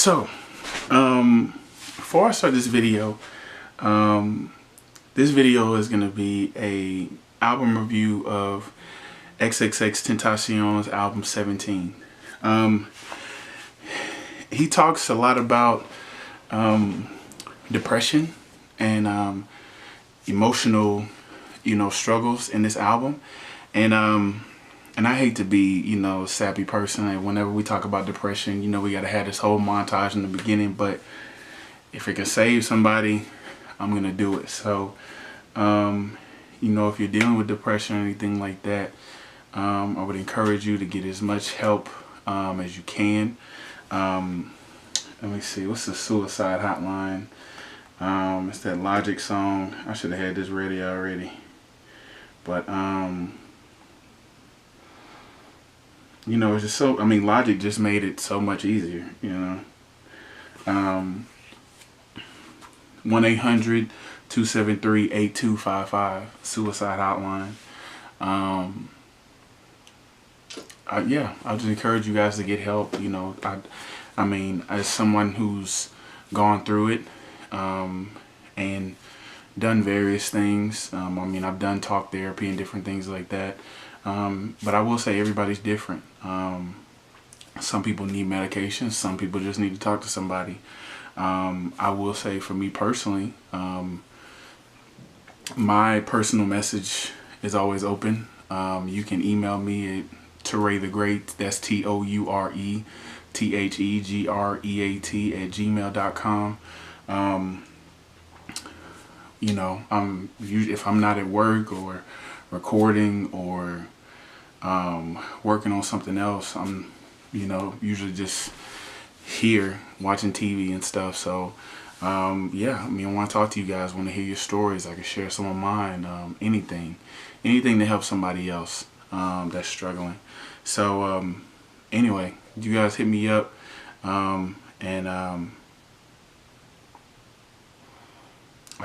So, before I start this video is going to be a album review of Xxxtentacion's album 17. He talks a lot about depression and emotional, struggles in this album, and I hate to be, a sappy person. And whenever we talk about depression, we gotta have this whole montage in the beginning. But if it can save somebody, I'm gonna do it. So, if you're dealing with depression or anything like that, I would encourage you to get as much help as you can. Let me see, what's the suicide hotline? It's that Logic song. I should have had this ready already, but it's just so, Logic just made it so much easier, 1-800-273-8255 suicide hotline. Yeah, I'll just encourage you guys to get help. As someone who's gone through it and done various things, I've done talk therapy and different things like that. But I will say everybody's different. Some people need medication. Some people just need to talk to somebody. I will say for me personally, my personal message is always open. You can email me at Toure the Great. That's ToureTheGreat @gmail.com. If I'm not at work or recording or working on something else, I'm usually just here watching TV and stuff. So yeah, I want to talk to you guys, want to hear your stories. I can share some of mine. Anything to help somebody else that's struggling. So anyway, you guys hit me up, and I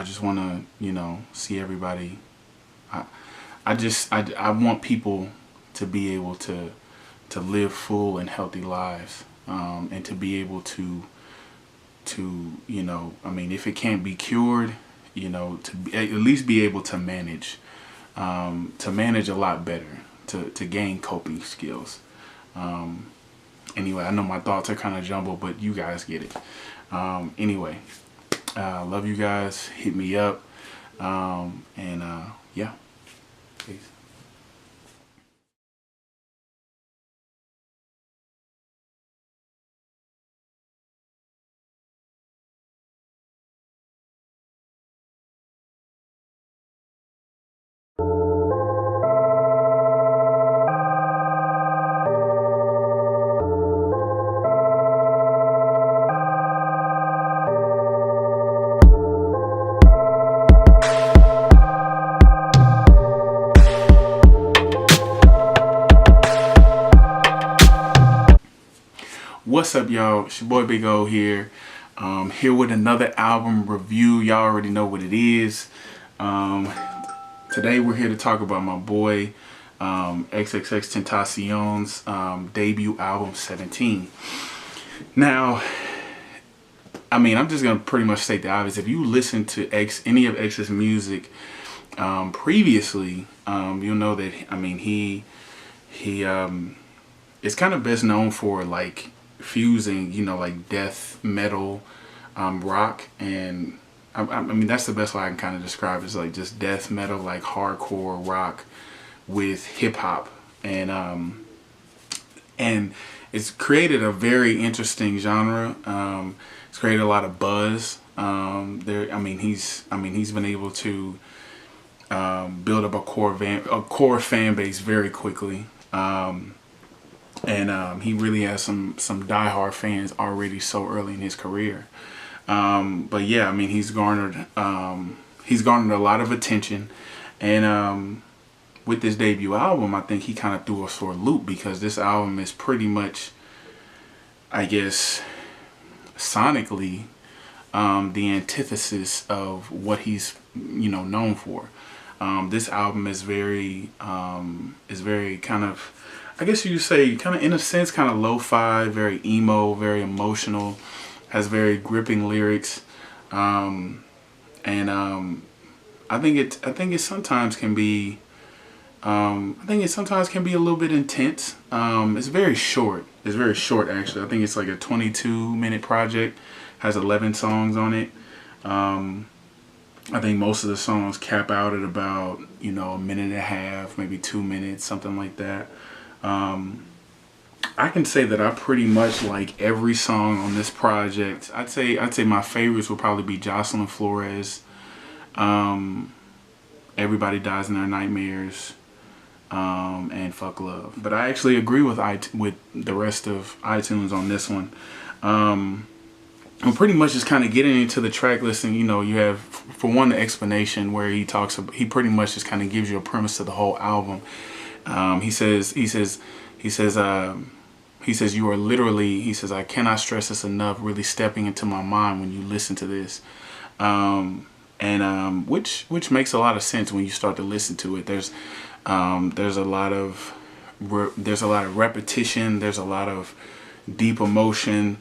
just want to see everybody. I want people to be able to live full and healthy lives, and to be able to if it can't be cured, to at least be able to manage a lot better, to gain coping skills. Anyway, I know my thoughts are kind of jumbled, but you guys get it. Anyway, love you guys. Hit me up, and yeah, peace. What's up, y'all? It's your boy Big O here. Here with another album review. Y'all already know what it is. Today we're here to talk about my boy Xxxtentacion's debut album 17. Now, I'm just gonna pretty much state the obvious. If you listen to any of X's music previously, you'll know that he is kind of best known for like fusing, like death metal, rock, and that's the best way I can kind of describe it. It's like just death metal, like hardcore rock with hip hop, and it's created a very interesting genre. It's created a lot of buzz. He's been able to build up a core fan base very quickly. And he really has some diehard fans already so early in his career. But yeah, he's garnered a lot of attention, and with this debut album, I think he kind of threw us for a loop, because this album is pretty much, I guess, sonically the antithesis of what he's known for. This album is very kind of, I guess you say, kind of in a sense, kind of lo-fi, very emo, very emotional. has very gripping lyrics, and I think it sometimes can be a little bit intense. It's very short. It's very short, actually. I think it's like a 22-minute project. Has 11 songs on it. I think most of the songs cap out at about, you know, a minute and a half, maybe 2 minutes, something like that. I can say that I pretty much like every song on this project. I'd say my favorites would probably be Jocelyn Flores, Everybody Dies in Their Nightmares, and Fuck Love. But I actually agree with the rest of iTunes on this one. I'm pretty much just kind of getting into the track listing. You know, you have, for one, the explanation where he pretty much just kind of gives you a premise to the whole album. He says you are literally, he says, I cannot stress this enough, really stepping into my mind when you listen to this. Which makes a lot of sense when you start to listen to it. There's a lot of repetition. There's a lot of deep emotion.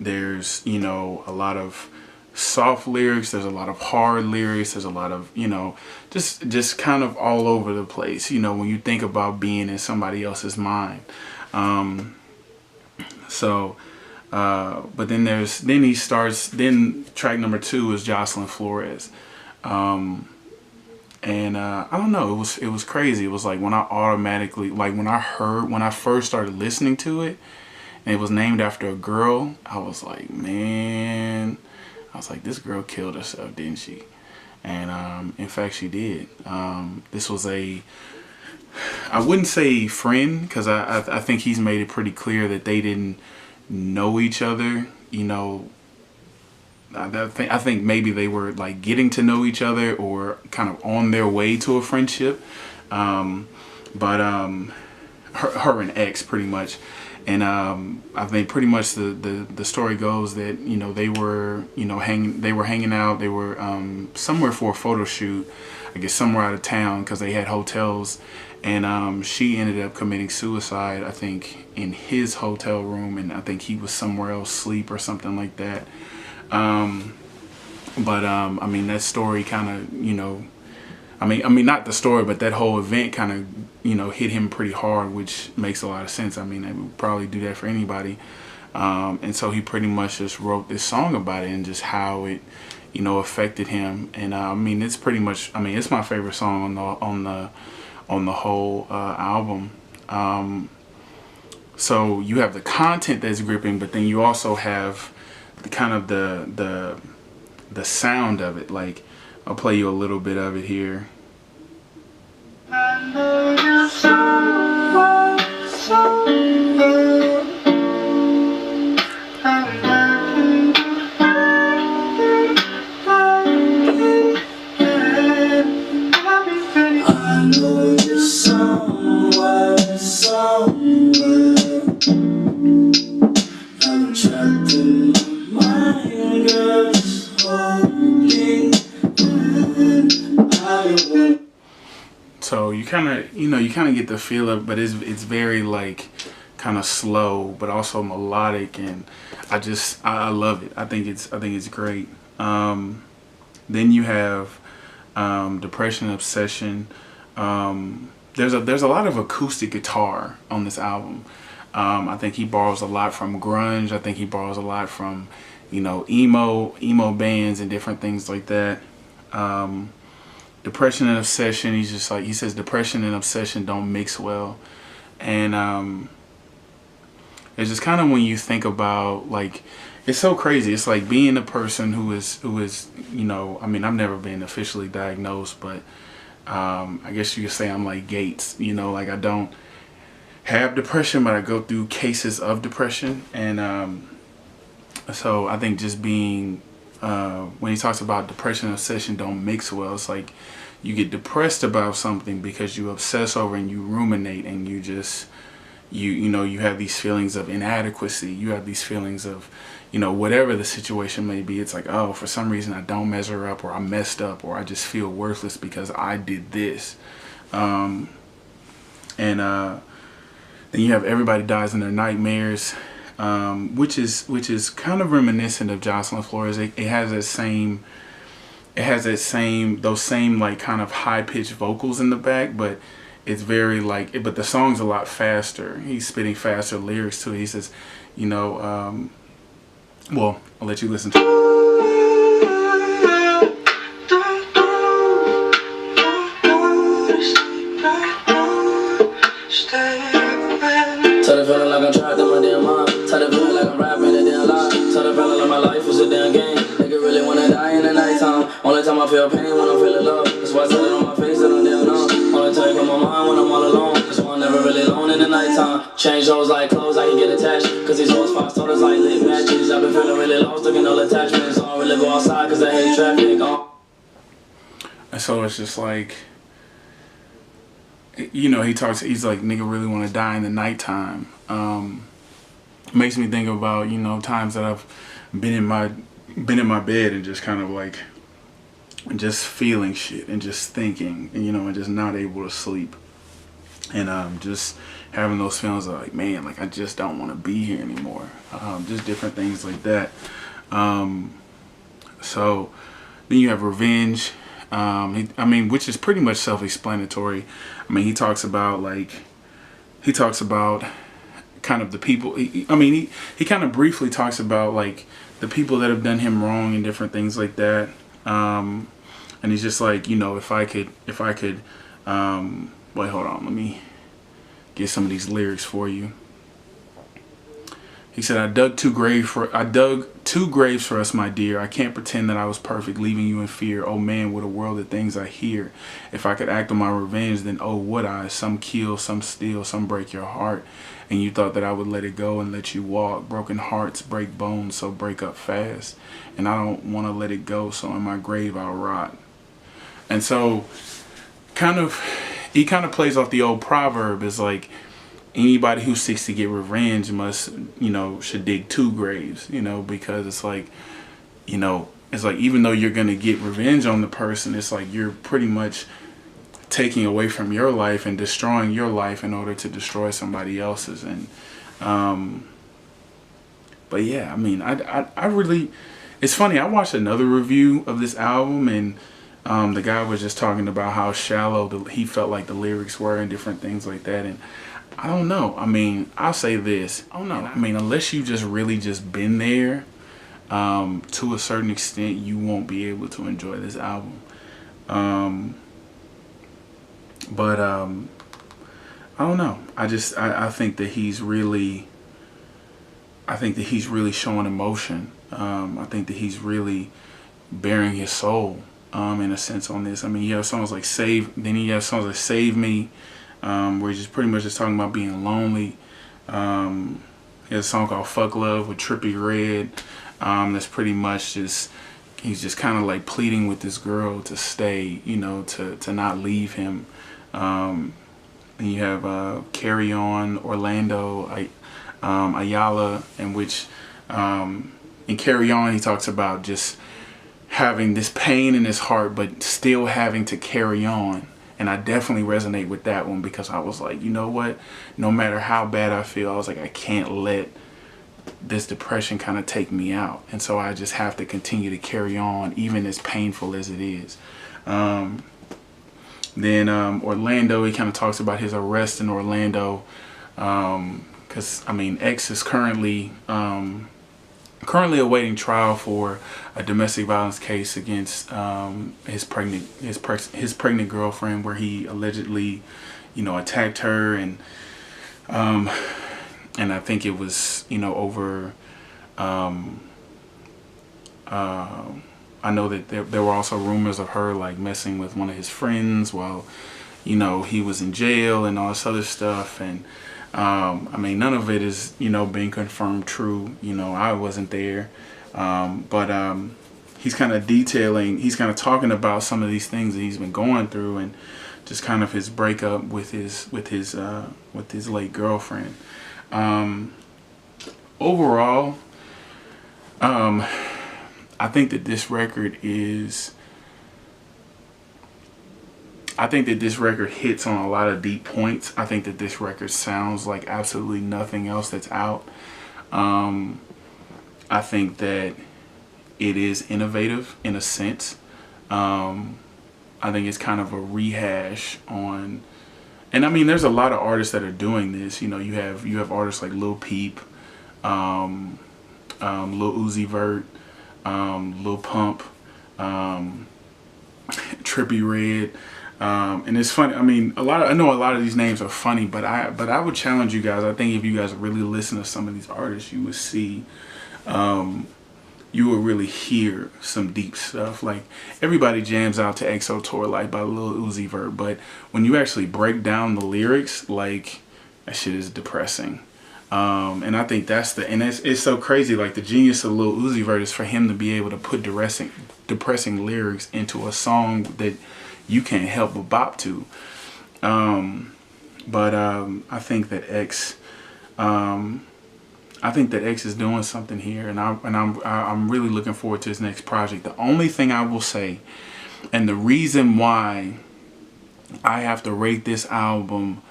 There's, you know, a lot of soft lyrics. There's a lot of hard lyrics. There's a lot of, you know, just kind of all over the place, you know, when you think about being in somebody else's mind. But then track number 2 is Jocelyn Flores. I don't know, it was crazy. It was like when I first started listening to it, and it was named after a girl, I was like, man, this girl killed herself, didn't she? And in fact, she did. This was I wouldn't say friend, because I think he's made it pretty clear that they didn't know each other. You know, I think maybe they were like getting to know each other or kind of on their way to a friendship. Her and X pretty much. And I think pretty much the story goes that, you know, they were hanging out. They were somewhere for a photo shoot, I guess somewhere out of town, because they had hotels. And she ended up committing suicide, I think, in his hotel room, and I think he was somewhere else asleep or something like that. I mean, that story kind of, you know, I mean, not the story, but that whole event kind of, you know, hit him pretty hard, which makes a lot of sense. I mean, I would probably do that for anybody. And so he pretty much just wrote this song about it and just how it, you know, affected him. And I mean, it's pretty much, I mean, it's my favorite song on the whole album. So you have the content that's gripping, but then you also have the kind of the sound of it. Like, I'll play you a little bit of it here. I know you're so well, so well. I know you're somewhere, somewhere. I'm trapped in my mind, just holding on. So you kind of get the feel of, but it's very like kind of slow, but also melodic, and I love it. I think it's great. Then you have Depression and Obsession. There's a lot of acoustic guitar on this album. I think he borrows a lot from grunge. I think he borrows a lot from, you know, emo bands and different things like that. Depression and Obsession, he says depression and obsession don't mix well. And it's just kind of, when you think about, like, it's so crazy. It's like being a person who is, you know, I mean, I've never been officially diagnosed, but I guess you could say I'm like Gates, you know, like I don't have depression, but I go through cases of depression. And so I think just being, when he talks about depression and obsession don't mix well, it's like you get depressed about something because you obsess over and you ruminate, and you just, you know, you have these feelings of inadequacy. You have these feelings of, you know, whatever the situation may be. It's like, oh, for some reason I don't measure up, or I messed up, or I just feel worthless because I did this. Then you have Everybody Dies in Their Nightmares. which is kind of reminiscent of Jocelyn Flores. It has that same, those same like kind of high pitched vocals in the back, but it's very like, but the song's a lot faster. He's spitting faster lyrics too. He says, you know, well, I'll let you listen to it. Tell the feeling like I'm trapped in my damn mind. Tell the feeling like I'm rapping a damn lie. Tell the feeling like my life is a damn game. Nigga really wanna die in the nighttime. Only time I feel pain when I'm feeling love. That's why I tell it on my face that I'm damn numb. Only time you on my mind when I'm all alone. That's why I'm never really alone in the nighttime. Change hoes like clothes, I can get attached. Cause these hoes five starters like lit matches. I've been feeling really lost, looking all attachments. I don't really go outside cause I hate traffic. And so it's just like, you know, he's like, nigga really want to die in the nighttime. Makes me think about, you know, times that I've been in my bed and just kind of like, just feeling shit and just thinking, and, you know, and just not able to sleep. And just having those feelings of like, man, like I just don't want to be here anymore. Just different things like that. So then you have revenge. I mean, which is pretty much self-explanatory. I mean, he talks about kind of the people. He kind of briefly talks about like the people that have done him wrong and different things like that. And he's just like, you know, if I could, wait, hold on, let me get some of these lyrics for you. He said, I dug two graves for us, my dear. I can't pretend that I was perfect, leaving you in fear. Oh man, what a world of things I hear. If I could act on my revenge, then oh, would I? Some kill, some steal, some break your heart. And you thought that I would let it go and let you walk. Broken hearts break bones, so break up fast. And I don't want to let it go, so in my grave I'll rot. And so, he kind of plays off the old proverb. It's like, anybody who seeks to get revenge must, you know, should dig two graves, you know, because it's like, you know, it's like, even though you're going to get revenge on the person, it's like you're pretty much taking away from your life and destroying your life in order to destroy somebody else's. And, but yeah, I mean, I really, it's funny. I watched another review of this album, and the guy was just talking about how shallow he felt like the lyrics were and different things like that. And I don't know. I mean, I'll say this. I don't know. I mean, unless you just really just been there, to a certain extent, you won't be able to enjoy this album. But I don't know. I think that he's really showing emotion. I think that he's really bearing his soul, in a sense on this. I mean, you have songs like then he has songs like Save Me, where he's just pretty much just talking about being lonely. He has a song called Fuck Love with Trippie Redd. That's pretty much just, he's just kind of like pleading with this girl to stay, you know, to not leave him. And you have Carry On, Orlando, Ayala, in which in Carry On he talks about just having this pain in his heart but still having to carry on. And I definitely resonate with that one, because I was like, you know what, no matter how bad I feel, I was like, I can't let this depression kind of take me out. And so I just have to continue to carry on, even as painful as it is. Then Orlando, he kind of talks about his arrest in Orlando, because I mean, X is currently awaiting trial for a domestic violence case against his pregnant girlfriend, where he allegedly, you know, attacked her, and I think it was, you know, over. I know that there were also rumors of her like messing with one of his friends while, you know, he was in jail and all this other stuff. And I mean, none of it is, you know, being confirmed true. You know, I wasn't there, but he's kind of talking about some of these things that he's been going through, and just kind of his breakup with his late girlfriend. Overall, I think that this record hits on a lot of deep points. I think that this record sounds like absolutely nothing else that's out. I think that it is innovative in a sense. I think it's kind of a rehash on, and I mean, there's a lot of artists that are doing this. You know, you have artists like Lil Peep, Lil Uzi Vert, Lil Pump, Trippie Redd, and it's funny. I mean, I know a lot of these names are funny, but I would challenge you guys. I think if you guys really listen to some of these artists, you would see, you would really hear some deep stuff. Like, everybody jams out to XO Tour Life by Lil Uzi Vert, but when you actually break down the lyrics, like, that shit is depressing. And I think it's so crazy. Like, the genius of Lil Uzi Vert is for him to be able to put depressing lyrics into a song that you can't help but bop to. But I think that X is doing something here, and I'm really looking forward to his next project. The only thing I will say, and the reason why I have to rate this album,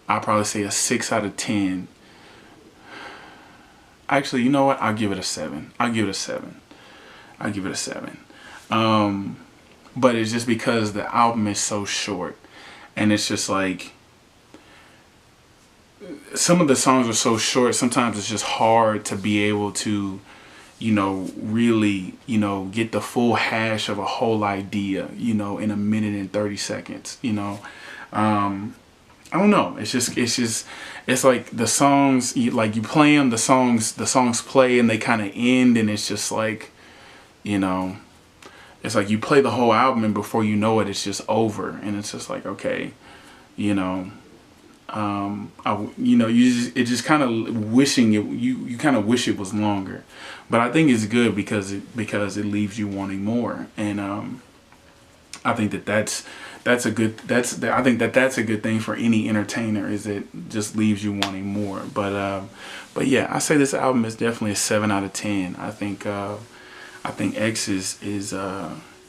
I'll probably say a 6 out of 10. Actually, you know what? I'll give it a 7. I'll give it a 7. But it's just because the album is so short, and it's just like, some of the songs are so short, sometimes it's just hard to be able to, you know, really, you know, get the full hash of a whole idea, you know, in a minute and 30 seconds, you know. I don't know. It's like the songs, like you play them, the songs play and they kind of end, and it's just like, you know, it's like you play the whole album and before you know it, it's just over, and it's just like, okay, you know, it just kind of wishing it, you kind of wish it was longer, but I think it's good because it leaves you wanting more, and I think that's a good thing for any entertainer, is it just leaves you wanting more. But yeah, I say this album is definitely a 7 out of 10. I think X is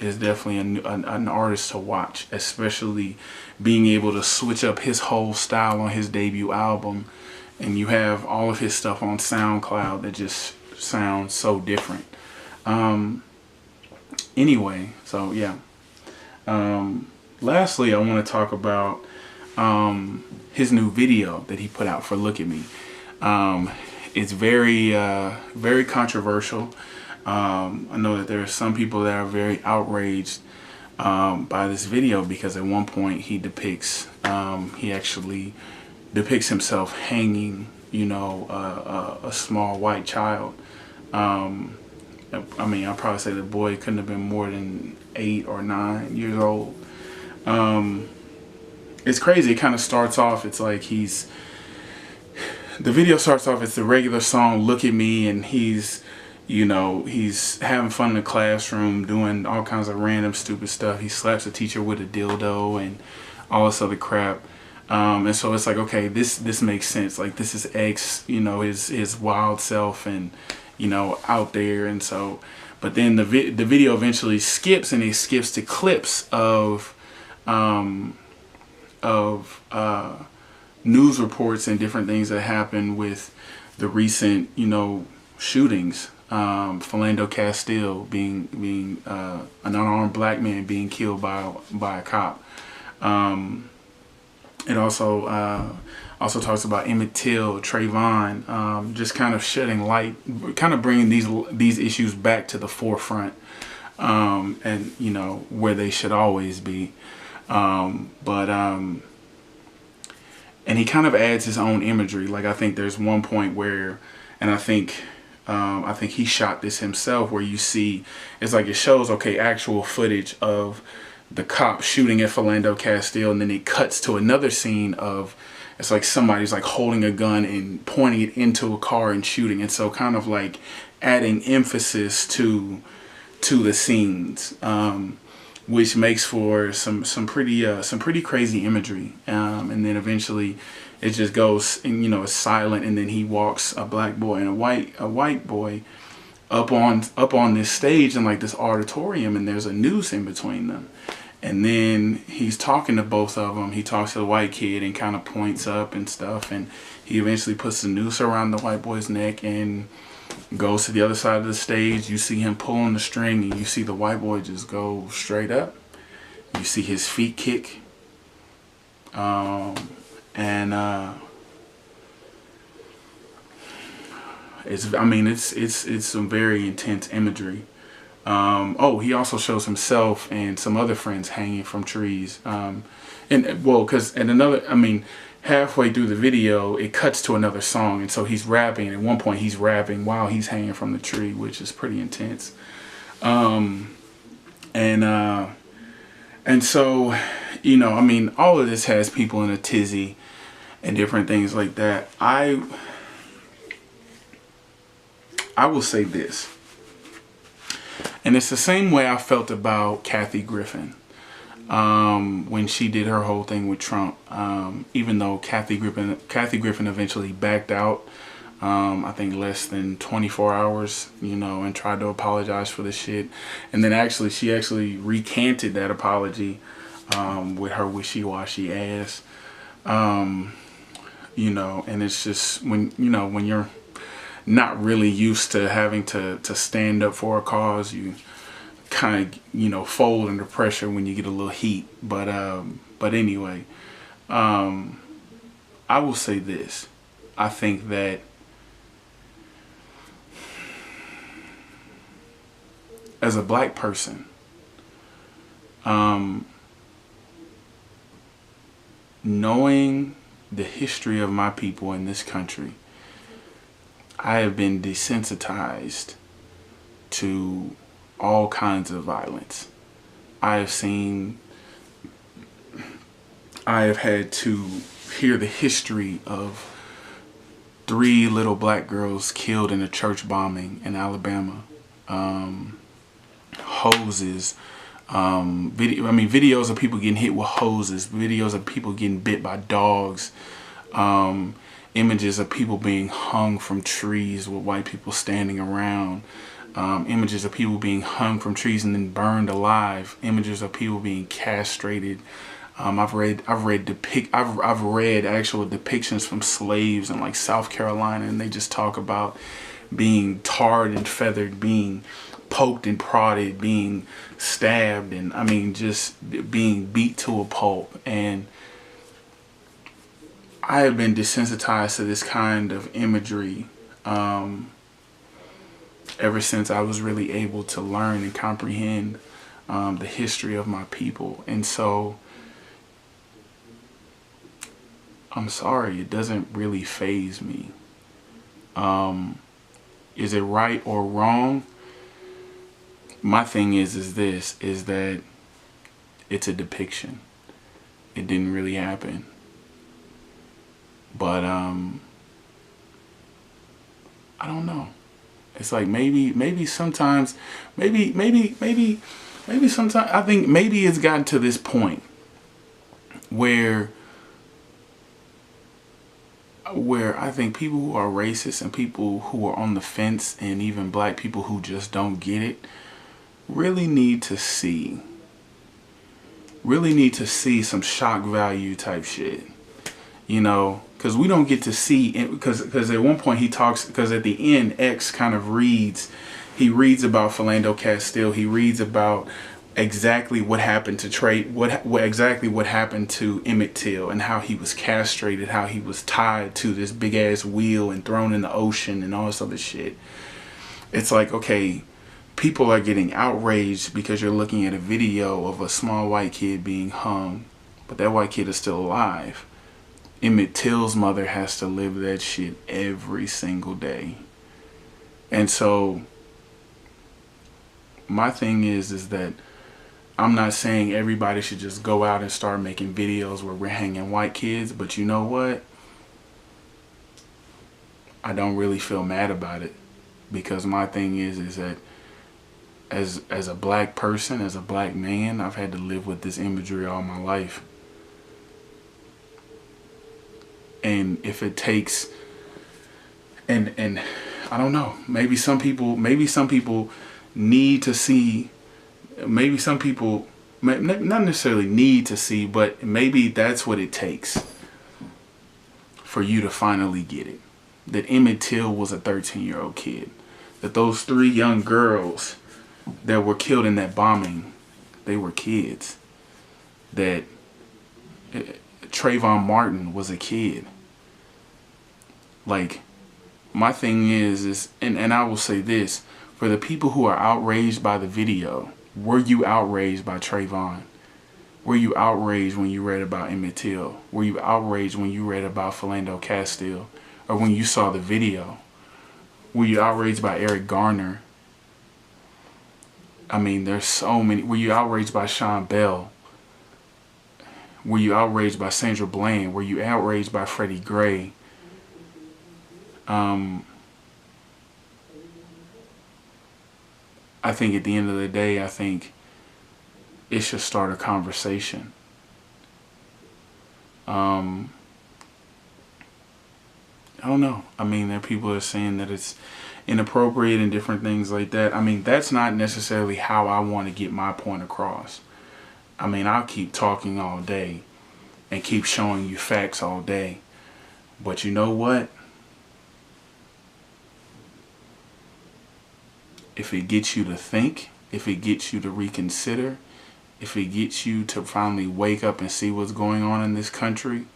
definitely an artist to watch, especially being able to switch up his whole style on his debut album, and you have all of his stuff on SoundCloud that just sounds so different. Anyway, so yeah. Lastly, I want to talk about his new video that he put out for Look at Me. It's very controversial. I know that there are some people that are very outraged by this video, because at one point he actually depicts himself hanging, you know, a small white child. I mean, I'll probably say the boy couldn't have been more than 8 or 9 years old. It's crazy. It kind of starts off, it's like the video starts off, it's the regular song Look at Me, and he's having fun in the classroom doing all kinds of random stupid stuff. He slaps a teacher with a dildo and all this other crap. And so it's like, okay, this makes sense. Like, this is X, you know, his wild self, and, you know, out there. And so, but then the video eventually skips, and it skips to clips of news reports and different things that happen with the recent, you know, shootings. Philando Castile being an unarmed black man being killed by a cop. It also talks about Emmett Till, Trayvon, just kind of shedding light, kind of bringing these issues back to the forefront, and, you know, where they should always be. And he kind of adds his own imagery. Like, I think there's one point where, and I think he shot this himself, where you see, it's like it shows, okay, actual footage of the cop shooting at Philando Castile, and then it cuts to another scene of, it's like somebody's like holding a gun and pointing it into a car and shooting. And so kind of like adding emphasis to the scenes, which makes for some pretty crazy imagery. And then eventually it just goes, and, you know, it's silent, and then he walks, a black boy and a white boy, up on this stage in like this auditorium, and there's a noose in between them. And then he's talking to both of them. He talks to the white kid and kind of points up and stuff, and He eventually puts the noose around the white boy's neck and goes to the other side of the stage. You see him pulling the string, and you see the white boy just go straight up. You see his feet kick. It's some very intense imagery. Oh, he also shows himself and some other friends hanging from trees. Halfway through the video, it cuts to another song, and so he's rapping. And at one point, he's rapping while he's hanging from the tree, which is pretty intense. And so, you know, I mean, all of this has people in a tizzy and different things like that. I will say this, and it's the same way I felt about Kathy Griffin when she did her whole thing with Trump. Even though Kathy Griffin eventually backed out, I think less than 24 hours, you know, and tried to apologize for the shit. And then she actually recanted that apology with her wishy-washy ass. You know, and it's just when you're not really used to having to stand up for a cause, you kind of, you know, fold under pressure when you get a little heat. But anyway, I will say this. I think that as a black person, knowing the history of my people in this country, I have been desensitized to all kinds of violence. I have had to hear the history of 3 little black girls killed in a church bombing in Alabama. Hoses, videos of people getting hit with hoses, videos of people getting bit by dogs, images of people being hung from trees with white people standing around, images of people being hung from trees and then burned alive, images of people being castrated. I've read actual depictions from slaves in like South Carolina, and they just talk about being tarred and feathered, being poked and prodded, being stabbed, and I mean just being beat to a pulp. And I have been desensitized to this kind of imagery ever since I was really able to learn and comprehend the history of my people. And so I'm sorry, it doesn't really faze me. Is it right or wrong? My thing is that it's a depiction. It didn't really happen. But I don't know. It's like maybe sometimes I think maybe it's gotten to this point where I think people who are racist and people who are on the fence, and even black people who just don't get it, really need to see some shock value type shit, you know, because we don't get to see it, because at one point he talks, because at the end X kind of reads about Philando Castile, he reads about exactly what happened to what happened to Emmett Till, and how he was castrated, how he was tied to this big ass wheel and thrown in the ocean and all this other shit. It's like, okay, people are getting outraged because you're looking at a video of a small white kid being hung, but that white kid is still alive. Emmett Till's mother has to live that shit every single day. And so my thing is that I'm not saying everybody should just go out and start making videos where we're hanging white kids, but you know what? I don't really feel mad about it, because my thing is that as a black person, as a black man, I've had to live with this imagery all my life. And if it takes, and I don't know, maybe some people need to see, maybe some people not necessarily need to see, but maybe that's what it takes for you to finally get it. That Emmett Till was a 13-year-old kid. That those 3 young girls that were killed in that bombing, they were kids. That Trayvon Martin was a kid. Like, my thing is and I will say this, for the people who are outraged by the video, were you outraged by Trayvon? Were you outraged when you read about Emmett Till? Were you outraged when you read about Philando Castile? Or when you saw the video? Were you outraged by Eric Garner? I mean, there's so many. Were you outraged by Sean Bell? Were you outraged by Sandra Bland? Were you outraged by Freddie Gray? I think at the end of the day, I think it should start a conversation. I don't know. I mean, there are people that are saying that it's inappropriate and different things like that. I mean, that's not necessarily how I want to get my point across. I mean, I'll keep talking all day and keep showing you facts all day. But you know what? If it gets you to think, if it gets you to reconsider, if it gets you to finally wake up and see what's going on in this country,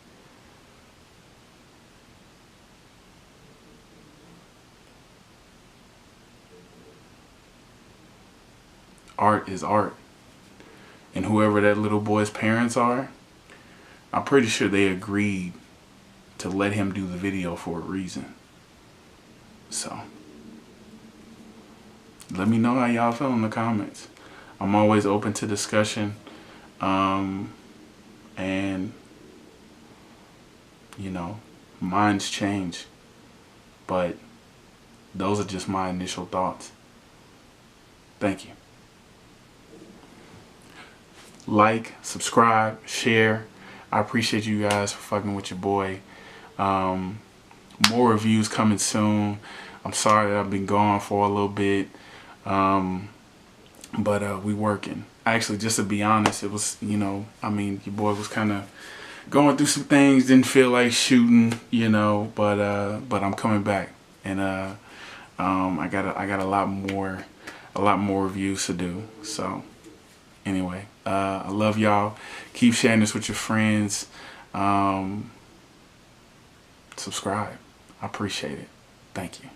art is art. And whoever that little boy's parents are, I'm pretty sure they agreed to let him do the video for a reason. So, let me know how y'all feel in the comments. I'm always open to discussion. And, you know, minds change. But those are just my initial thoughts. Thank you. Like, subscribe, share. I appreciate you guys for fucking with your boy. More reviews coming soon. I'm sorry that I've been gone for a little bit. But we working. Actually, just to be honest, it was, you know, I mean, your boy was kind of going through some things, didn't feel like shooting, you know, but I'm coming back. And I got a lot more reviews to do. So anyway, I love y'all. Keep sharing this with your friends. Subscribe. I appreciate it. Thank you.